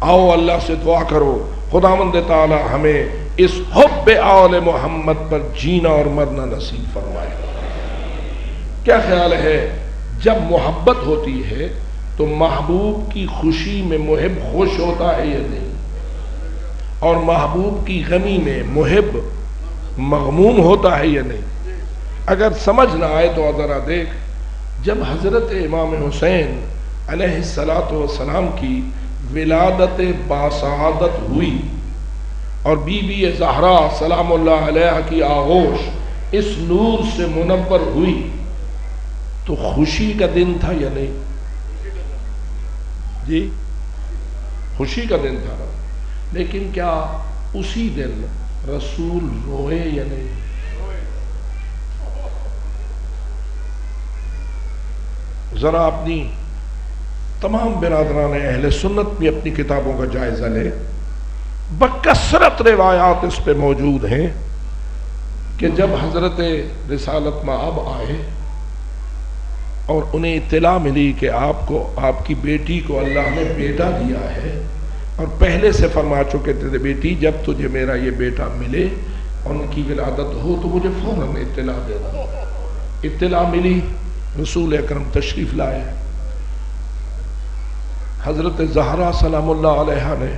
آؤ اللہ سے دعا کرو خداوند تعالی ہمیں اس حب آل محمد پر جینا اور مرنا نصیب فرمائے۔ کیا خیال ہے جب محبت ہوتی ہے تو محبوب کی خوشی میں محب خوش ہوتا ہے یا نہیں؟ اور محبوب کی غمی میں محب مغموم ہوتا ہے یا نہیں؟ اگر سمجھ نہ آئے تو ذرا دیکھ، جب حضرت امام حسین علیہ السلام کی ولادت باسعادت ہوئی اور بی بی زہرا سلام اللہ علیہ کی آغوش اس نور سے منور ہوئی تو خوشی کا دن تھا یا نہیں؟ جی خوشی کا دن تھا، لیکن کیا اسی دن رسول روئے یا نہیں؟ ذرا اپنی تمام برادران اہل سنت بھی اپنی کتابوں کا جائزہ لے، بکثرت روایات اس پہ موجود ہیں کہ جب حضرت رسالت مآب آئے اور انہیں اطلاع ملی کہ آپ کی بیٹی کو اللہ نے بیٹا دیا ہے، اور پہلے سے فرما چکے تھے بیٹی جب تجھے میرا یہ بیٹا ملے اور ان کی ولادت ہو تو مجھے فوراً اطلاع دینا۔ اطلاع ملی، رسول اکرم تشریف لائے، حضرت زہرا سلام اللہ علیہ نے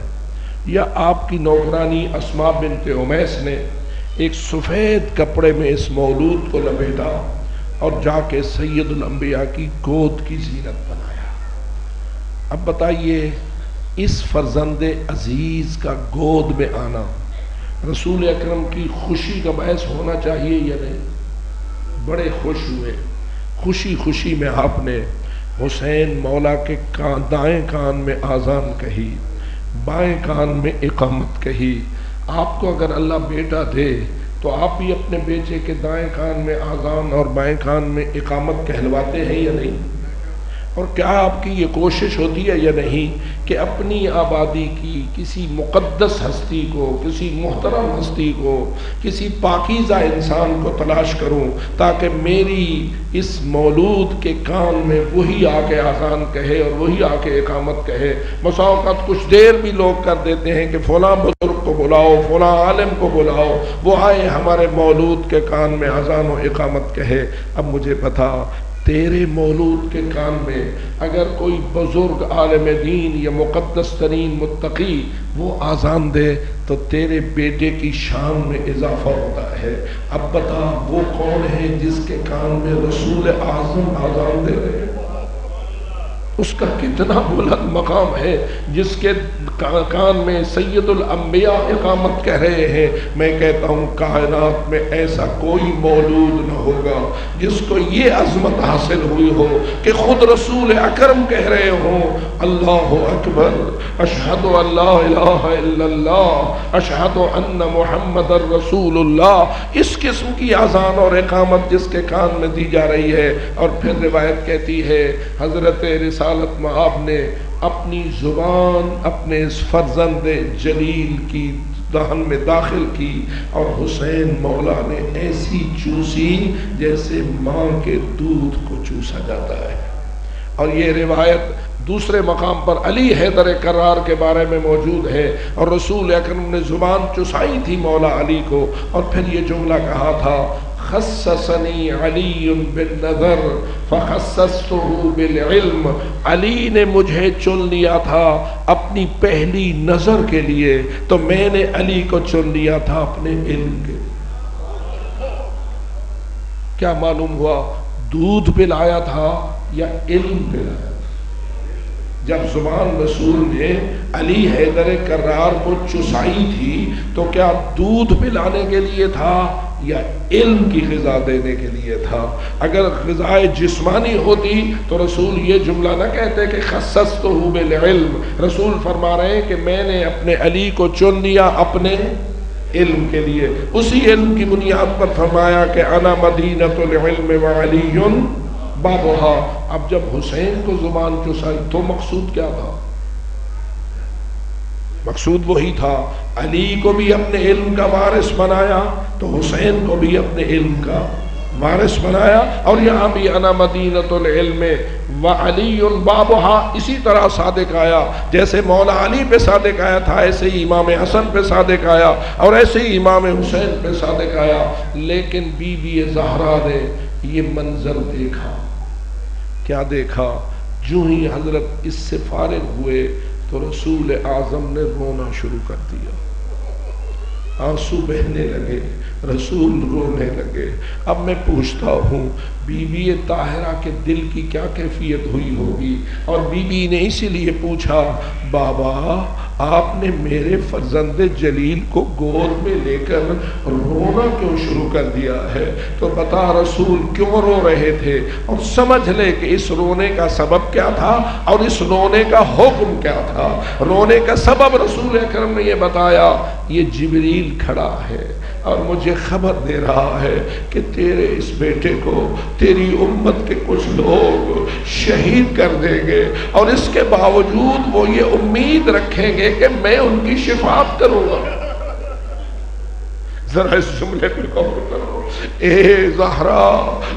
یا آپ کی نوکرانی اسماء بنت امیس نے ایک سفید کپڑے میں اس مولود کو لپیٹا اور جا کے سید الانبیاء کی گود کی زینت بنایا۔ اب بتائیے اس فرزند عزیز کا گود میں آنا رسول اکرم کی خوشی کا باعث ہونا چاہیے یا نہیں؟ بڑے خوش ہوئے، خوشی خوشی میں آپ نے حسین مولا کے دائیں کان میں آذان کہی، بائیں کان میں اقامت کہی۔ آپ کو اگر اللہ بیٹا دے تو آپ بھی اپنے بیٹے کے دائیں کان میں آذان اور بائیں کان میں اقامت کہلواتے ہیں یا نہیں؟ اور کیا آپ کی یہ کوشش ہوتی ہے یا نہیں کہ اپنی آبادی کی کسی مقدس ہستی کو، کسی محترم ہستی کو، کسی پاکیزہ انسان کو تلاش کروں تاکہ میری اس مولود کے کان میں وہی آ کے آذان کہے اور وہی آ کے اقامت کہے۔ بسا اوقات کچھ دیر بھی لوگ کر دیتے ہیں کہ فلاں بزرگ کو بلاؤ، فلاں عالم کو بلاؤ، وہ آئے ہمارے مولود کے کان میں آذان و اقامت کہے۔ اب مجھے بتا تیرے مولود کے کان میں اگر کوئی بزرگ عالم دین یا مقدس ترین متقی وہ آذان دے تو تیرے بیٹے کی شان میں اضافہ ہوتا ہے۔ اب بتا وہ کون ہے جس کے کان میں رسول اعظم آذان دے رہے ہیں؟ اس کا کتنا بلند مقام ہے جس کے کان میں سید الانبیاء اقامت کہہ رہے ہیں۔ میں کہتا ہوں کائنات میں ایسا کوئی مولود نہ ہوگا جس کو یہ عظمت حاصل ہوئی ہو کہ خود رسول اکرم کہہ رہے ہوں اللہ اکبر، اشہد ان لا الہ الا اللہ، اشہد ان محمد رسول اللہ۔ اس قسم کی اذان اور اقامت جس کے کان میں دی جا رہی ہے۔ اور پھر روایت کہتی ہے حضرت رسالت مآب نے اپنی زبان اپنے اس فرزند جلیل کی دہن میں داخل کی اور حسین مولا نے ایسی چوسی جیسے ماں کے دودھ کو چوسا جاتا ہے۔ اور یہ روایت دوسرے مقام پر علی حیدر کرار کے بارے میں موجود ہے، اور رسول اکرم نے زبان چسائی تھی مولا علی کو، اور پھر یہ جملہ کہا تھا خصصنی علی بالنظر فخصصته بالعلم۔ علی نے مجھے چن لیا تھا اپنی پہلی نظر کے لیے تو میں نے علی کو چن لیا تھا اپنے علم کے لیے۔ کیا معلوم ہوا دودھ پلایا تھا یا علم پلایا؟ جب زبان رسول نے علی حیدر کرار کو چسائی تھی تو کیا دودھ پلانے کے لیے تھا یا علم کی غذا دینے کے لیے تھا؟ اگر غذائے جسمانی ہوتی تو رسول یہ جملہ نہ کہتے کہ خصصتہ بالعلم۔ رسول فرما رہے ہیں کہ میں نے اپنے علی کو چن لیا اپنے علم کے لیے۔ اسی علم کی بنیاد پر فرمایا کہ انا مدینۃ العلم وعلی بابھا۔ اب جب حسین کو زبان چسائی تو مقصود کیا تھا؟ مقصود وہی تھا علی کو بھی اپنے علم کا وارث بنایا تو حسین کو بھی اپنے علم کا وارث بنایا. اور یہاں بھی انا مدینۃ العلم وعلی بابھا اسی طرح صادق آیا. جیسے مولا علی پہ صادق آیا تھا ایسے ہی امام حسن پہ صادق آیا اور ایسے ہی امام حسین پہ صادق آیا. لیکن بی بی زہرا نے یہ منظر دیکھا. کیا دیکھا؟ جو ہی حضرت اس سے فارغ ہوئے تو رسول اعظم نے رونا شروع کر دیا. آنسو بہنے لگے، رسول رونے لگے. اب میں پوچھتا ہوں بی بی طاہرہ کے دل کی کیا کیفیت ہوئی ہوگی؟ اور بی بی نے اسی لیے پوچھا بابا آپ نے میرے فرزند جلیل کو گود میں لے کر رونا کیوں شروع کر دیا ہے؟ تو بتا رسول کیوں رو رہے تھے اور سمجھ لے کہ اس رونے کا سبب کیا تھا اور اس رونے کا حکم کیا تھا. رونے کا سبب رسول اکرم نے یہ بتایا، یہ جبریل کھڑا ہے اور مجھے خبر دے رہا ہے کہ تیرے اس بیٹے کو تیری امت کے کچھ لوگ شہید کر دیں گے اور اس کے باوجود وہ یہ امید رکھیں گے کہ میں ان کی شفاعت کروں گا. ذرا اس جملے پہ غور کرو. اے زہرا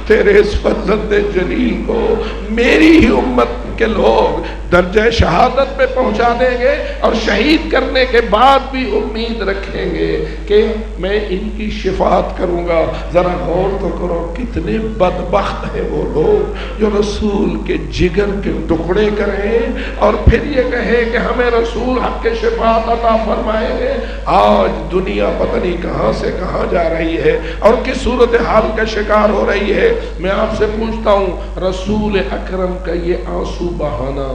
تیرے اس فرزند جلیل کو میری ہی امت کے لوگ درجہ شہادت پہ پہنچا دیں گے اور شہید کرنے کے بعد بھی امید رکھیں گے کہ میں ان کی شفاعت کروں گا. ذرا غور تو کرو کتنے بدبخت ہیں وہ لوگ جو رسول کے جگر کے ٹکڑے کریں اور پھر یہ کہیں کہ ہمیں رسول حق کے شفاعت عطا فرمائیں گے. آج دنیا پتہ نہیں کہاں سے کہاں جا رہی ہے اور کس صورتحال کا شکار ہو رہی ہے. میں آپ سے پوچھتا ہوں رسول اکرم کا یہ آنسو بہانا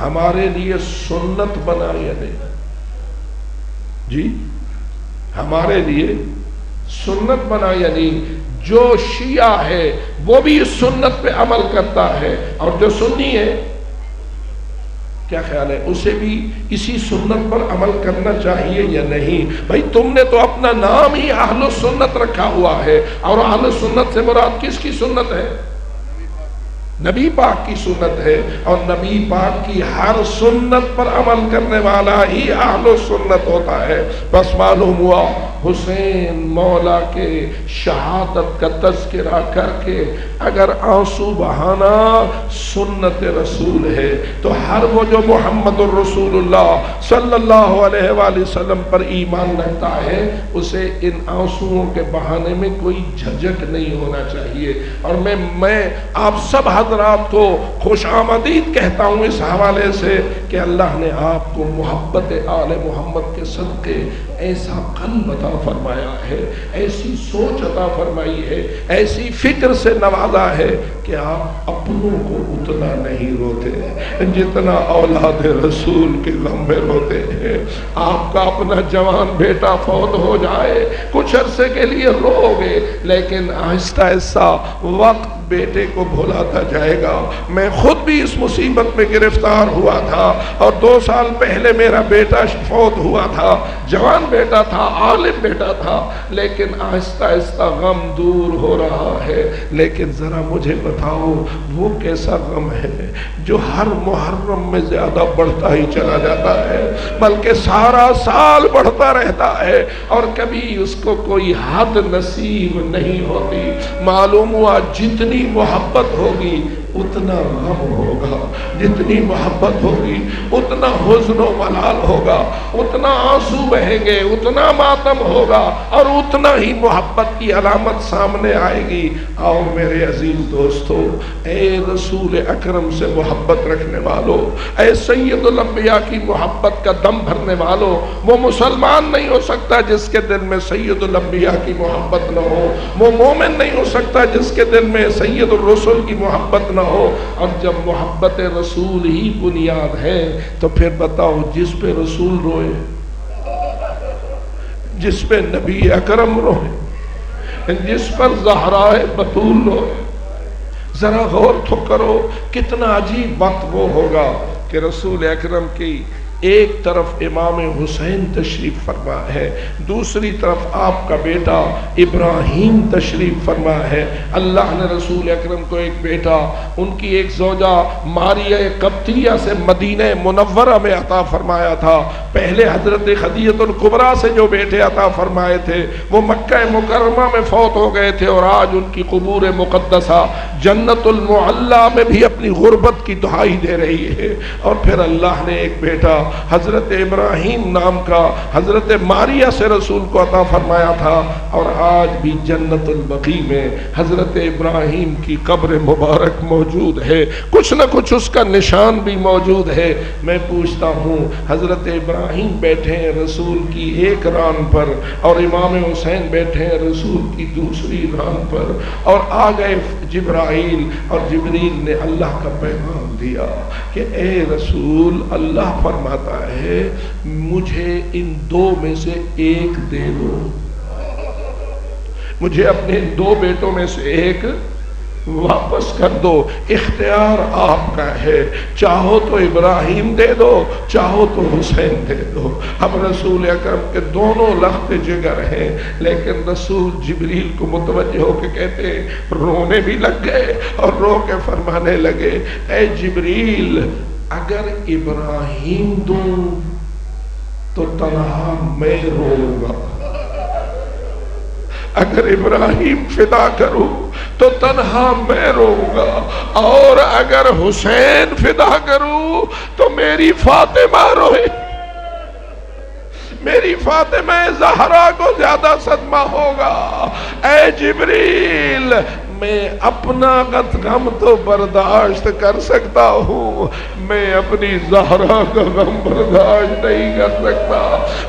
ہمارے لیے سنت بنا یا نہیں؟ جی ہمارے لیے سنت بنا یا نہیں؟ جو شیعہ ہے وہ بھی اس سنت پہ عمل کرتا ہے اور جو سنی ہے کیا خیال ہے اسے بھی اسی سنت پر عمل کرنا چاہیے یا نہیں؟ بھائی تم نے تو اپنا نام ہی اہل سنت رکھا ہوا ہے اور اہل سنت سے مراد کس کی سنت ہے؟ نبی پاک کی سنت ہے اور نبی پاک کی ہر سنت پر عمل کرنے والا ہی اہل سنت ہوتا ہے. بس معلوم ہوا حسین مولا کے شہادت کا تذکرہ کر کے اگر آنسو بہانا سنت رسول ہے تو ہر وہ جو محمد الرسول اللہ صلی اللہ علیہ وآلہ وسلم پر ایمان رکھتا ہے اسے ان آنسوؤں کے بہانے میں کوئی جھجک نہیں ہونا چاہیے. اور میں آپ سب حضرات کو خوش آمدید کہتا ہوں اس حوالے سے کہ اللہ نے آپ کو محبت آل محمد کے صدقے ایسا قلب عطا فرمایا ہے، ایسی سوچ عطا فرمائی ہے، ایسی فکر سے نوازا ہے کہ آپ اپنوں کو اتنا نہیں روتے جتنا اولاد رسول کے غم میں روتے ہیں. آپ کا اپنا جوان بیٹا فوت ہو جائے کچھ عرصے کے لیے رو گے لیکن آہستہ آہستہ وقت بیٹے کو بھولاتا جائے گا. میں خود بھی اس مصیبت میں گرفتار ہوا تھا اور 2 سال پہلے میرا بیٹا فوت ہوا تھا. جوان بیٹا تھا، عالم بیٹا تھا، لیکن آہستہ آہستہ غم دور ہو رہا ہے. لیکن ذرا مجھے بتاؤ وہ کیسا غم ہے جو ہر محرم میں زیادہ بڑھتا ہی چلا جاتا ہے بلکہ سارا سال بڑھتا رہتا ہے اور کبھی اس کو کوئی حد نصیب نہیں ہوتی. معلوم ہوا جتنی محبت ہوگی اتنا غم ہوگا، جتنی محبت ہوگی اتنا حزن و ملال ہوگا، اتنا آنسو بہیں گے، اتنا ماتم ہوگا اور اتنا ہی محبت کی علامت سامنے آئے گی. آؤ میرے عزیز دوستو، اے رسول اکرم سے محبت رکھنے والوں، اے سید الانبیاء کی محبت کا دم بھرنے والوں، وہ مسلمان نہیں ہو سکتا جس کے دل میں سید الانبیاء کی محبت نہ ہو، وہ مومن نہیں ہو سکتا جس کے دل میں سید الرسل کی محبت نہ ہو. اور جب محبت رسول ہی بنیاد ہے تو پھر بتاؤ جس پہ رسول روئے، جس پہ نبی اکرم روئے، جس پر زہرائے بطول روئے، ذرا غور تو کرو کتنا عجیب وقت وہ ہوگا کہ رسول اکرم کی ایک طرف امام حسین تشریف فرما ہے، دوسری طرف آپ کا بیٹا ابراہیم تشریف فرما ہے۔ اللہ نے رسول اکرم کو ایک بیٹا ان کی ایک زوجہ ماریہ قبطیہ سے مدینہ منورہ میں عطا فرمایا تھا۔ پہلے حضرت خدیجہ الکبریٰ سے جو بیٹے عطا فرمائے تھے وہ مکہ مکرمہ میں فوت ہو گئے تھے، اور آج ان کی قبور مقدسہ جنت المعلی میں بھی اپنی غربت کی دہائی دے رہی ہے۔ اور پھر اللہ نے ایک بیٹا حضرت ابراہیم نام کا حضرت ماریہ سے رسول کو عطا فرمایا تھا، اور آج بھی جنت البقیع میں حضرت ابراہیم کی قبر مبارک موجود ہے، کچھ نہ کچھ اس کا نشان بھی موجود ہے۔ میں پوچھتا ہوں، حضرت ابراہیم بیٹھے ہیں رسول کی ایک ران پر، اور امام حسین بیٹھے ہیں رسول کی دوسری ران پر، اور آ گئے جبرائیل، اور جبریل نے اللہ کا پیغام دیا کہ اے رسول، اللہ فرماتا ہے مجھے ان دو میں سے ایک دے دو، مجھے اپنے دو بیٹوں میں سے ایک واپس کر دو، اختیار آپ کا ہے، چاہو تو ابراہیم دے دو، چاہو تو حسین دے دو۔ اب رسول اکرم کے دونوں لخت جگر ہیں، لیکن رسول جبریل کو متوجہ ہو کے کہتے ہیں، رونے بھی لگ گئے اور رو کے فرمانے لگے، اے جبریل، اگر ابراہیم دوں تو تنہا میں روؤں گا، اگر ابراہیم فدا کروں تو تنہا میں روؤں گا، اور اگر حسین فدا کروں تو میری فاطمہ روئے، میری فاطمہ زہرا کو زیادہ صدمہ ہوگا۔ اے جبریل، میں اپنا غم تو برداشت کر سکتا ہوں، میں اپنی زہرا کا غم برداشت نہیں کر سکتا،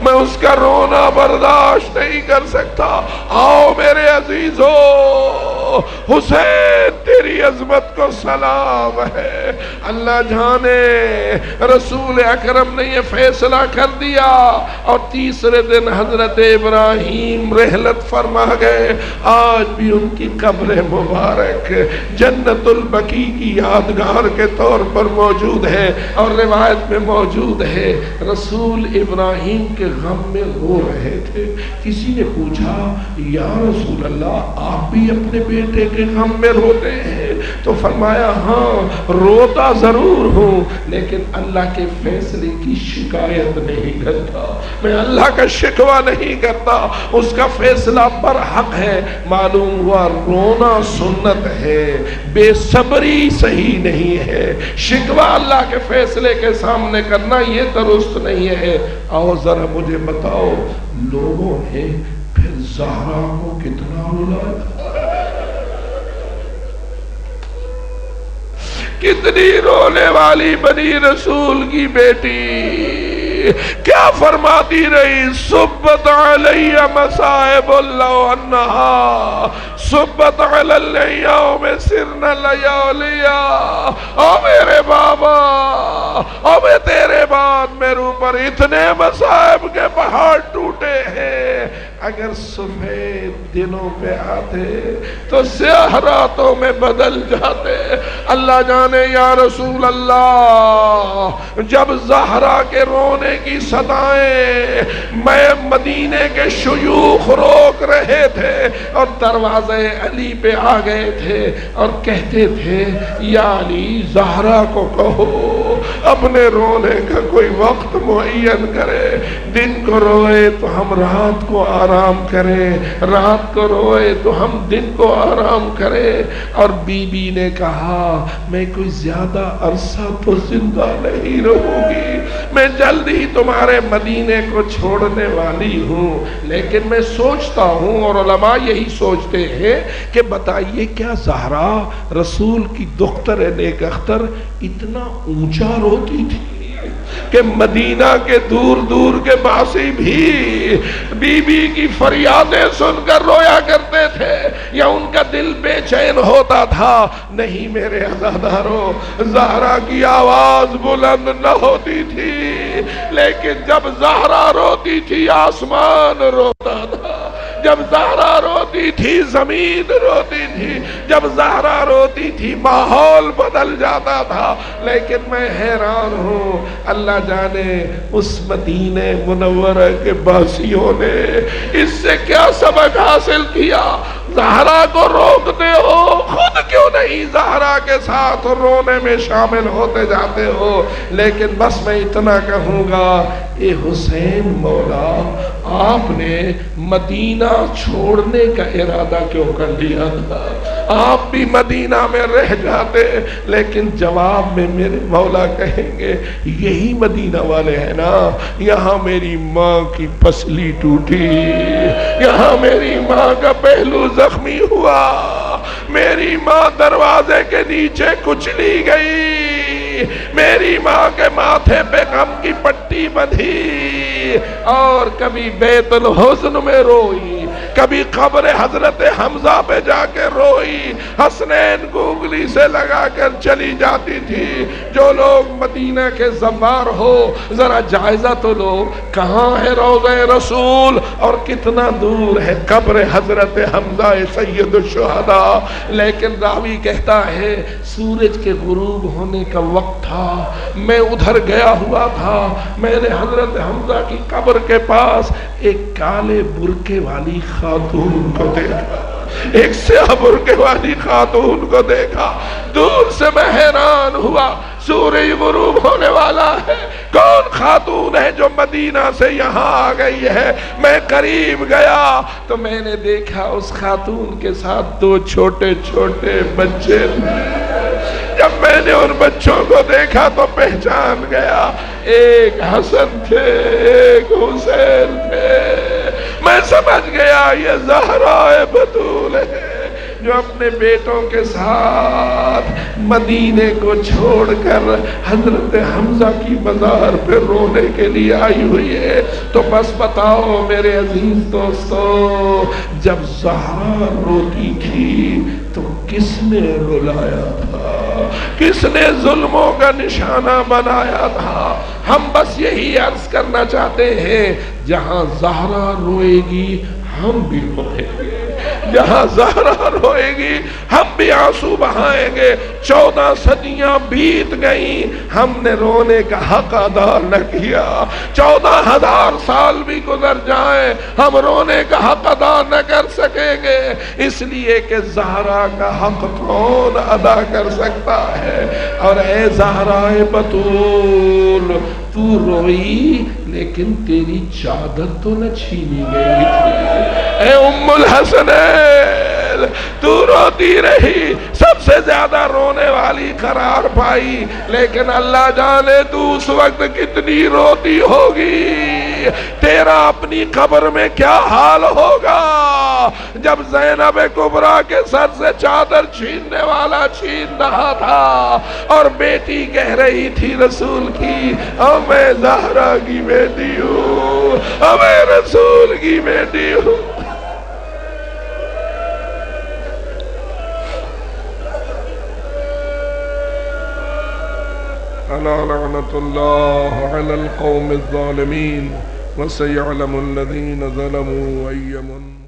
میں اس کا رونا برداشت نہیں کر سکتا۔ آؤ میرے عزیزو، حسین تیری عظمت کو سلام ہے۔ اللہ جانے رسول اکرم نے یہ فیصلہ کر دیا، اور تیسرے دن حضرت ابراہیم رحلت فرما گئے۔ آج بھی ان کی قبر مبارک جنت البقیع کی یادگار کے طور پر موجود ہے، اور روایت میں موجود ہے رسول ابراہیم کے غم میں رو رہے تھے۔ کسی نے پوچھا، یا رسول اللہ، آپ بھی اپنے بیٹے کے غم میں روتے ہیں؟ تو فرمایا، ہاں روتا ضرور ہوں، لیکن اللہ کے فیصلے کی شکایت نہیں کرتا، میں اللہ کا شکوہ نہیں کرتا، اس کا فیصلہ برحق ہے۔ معلوم ہوا رونا سنت ہے، بے صبری صحیح نہیں ہے، شکوہ اللہ کے فیصلے کے سامنے کرنا یہ درست نہیں ہے۔ آؤ ذرا مجھے بتاؤ، لوگوں نے پھر زہرا کو کتنا رلایا، کتنی رونے والی بنی رسول کی بیٹی کیا فرماتی رہی، صبت علی مصائب اللہ انہا صبت علی الیوم سرن لیالیا۔ او میرے بابا، او میں تیرے بعد میرے اوپر اتنے مصائب کے پہاڑ ٹوٹے ہیں، اگر سفید دنوں پہ آتے تو سیاہ راتوں میں بدل جاتے۔ اللہ جانے یا رسول اللہ، جب زہرا کے رونے کی صدائیں میں مدینے کے شیوخ روک رہے تھے، اور دروازے علی پہ آ گئے تھے اور کہتے تھے، یا علی، زہرا کو کہو اپنے رونے کا کوئی وقت معین کرے، دن کو روئے تو ہم رات کو آرام کریں، رات کو روئے تو ہم دن کو آرام کریں۔ اور بی بی نے کہا، میں کوئی زیادہ عرصہ تو زندہ نہیں رہوں گی، میں جلد ہی تمہارے مدینے کو چھوڑنے والی ہوں، لیکن میں سوچتا ہوں، اور علماء یہی سوچتے ہیں کہ بتائیے کیا زہرا رسول کی دختر نیک اختر اتنا اونچا روتی تھی کہ مدینہ کے دور دور کے باسی بھی بی بی کی فریادیں سن کر رویا کرتے تھے، یا ان کا دل بے چین ہوتا تھا؟ نہیں میرے عزادارو، زہرا کی آواز بلند نہ ہوتی تھی، لیکن جب زہرا روتی تھی آسمان روتا تھا، جب زہرا روتی تھی زمین روتی تھی، جب زہرا روتی تھی ماحول بدل جاتا تھا، لیکن میں حیران ہوں اللہ جانے اس مدینہ منورہ کے باسیوں نے اس سے کیا سبق حاصل کیا۔ زہرا کو روکتے ہو، خود کیوں نہیں زہرا کے ساتھ رونے میں شامل ہوتے جاتے ہو؟ لیکن بس میں اتنا کہوں گا، اے حسین مولا، آپ نے مدینہ چھوڑنے کا ارادہ کیوں کر لیا تھا؟ آپ بھی مدینہ میں رہ جاتے، لیکن جواب میں میرے مولا کہیں گے یہی مدینہ والے ہیں نا، یہاں میری ماں کی پسلی ٹوٹی، یہاں میری ماں کا پہلو زخمی ہوا، میری ماں دروازے کے نیچے کچلی گئی، میری ماں کے ماتھے پہ غم کی پٹی بندھی، اور کبھی بیت الحزن میں روئی، کبھی قبر حضرت حمزہ پہ جا کے روئی، حسنین کو انگلی سے لگا کر چلی جاتی تھی۔ جو لوگ مدینہ کے زوار ہو ذرا جائزہ تو لو، کہاں ہے روضہ رسول اور کتنا دور ہے قبر حضرت حمزہ سید الشہداء۔ لیکن راوی کہتا ہے سورج کے غروب ہونے کا وقت تھا، میں ادھر گیا ہوا تھا، میں نے حضرت حمزہ کی قبر کے پاس ایک کالے برقعے والی خاتون کو دیکھا، ایک سیاہ برقعے والی خاتون کو دیکھا، دور سے میں حیران ہوا، سورج غروب ہونے والا ہے، کون خاتون ہے جو مدینہ سے یہاں آ گئی ہے؟ میں قریب گیا تو میں نے دیکھا اس خاتون کے ساتھ دو چھوٹے چھوٹے بچے تھے۔ جب میں نے ان بچوں کو دیکھا تو پہچان گیا، ایک حسن تھے ایک حسین تھے، میں سمجھ گیا یہ زہرا بتول ہے جو اپنے بیٹوں کے ساتھ مدینے کو چھوڑ کر حضرت حمزہ کی مزار پہ رونے کے لیے آئی ہوئی ہے۔ تو بس بتاؤ میرے عزیز دوستو، جب زہرا روتی تھی تو کس نے رلایا تھا؟ کس نے ظلموں کا نشانہ بنایا تھا؟ ہم بس یہی عرض کرنا چاہتے ہیں، جہاں زہرا روئے گی ہم بھی روئیں گے، جہاں زہرا روئے گی ہم بھی آنسو بہائیں گے۔ 14 صدیاں بیت گئیں، ہم نے رونے کا حق ادا نہ کیا، 14,000 سال بھی گزر جائیں ہم رونے کا حق ادا نہ کر سکیں گے، اس لیے کہ زہرا کا حق کون ادا کر سکتا ہے؟ اور اے زہرا بتول، تو روئی لیکن تیری چادر تو نہ چھینی گئی تھی۔ اے ام الحسنین، تو روتی رہی، سب سے زیادہ رونے والی قرار پائی، لیکن اللہ جانے تو اس وقت کتنی روتی ہوگی، تیرا اپنی قبر میں کیا حال ہوگا جب زینب کبریٰ کے سر سے چادر چھیننے والا چھین رہا تھا اور بیٹی کہہ رہی تھی رسول کی، اور میں زہرا کی بیٹی ہوں، اور میں رسول کی بیٹی ہوں۔ الا لعنت اللہ علی القوم الظالمین وسيعلم الذين ظلموا أي منقلب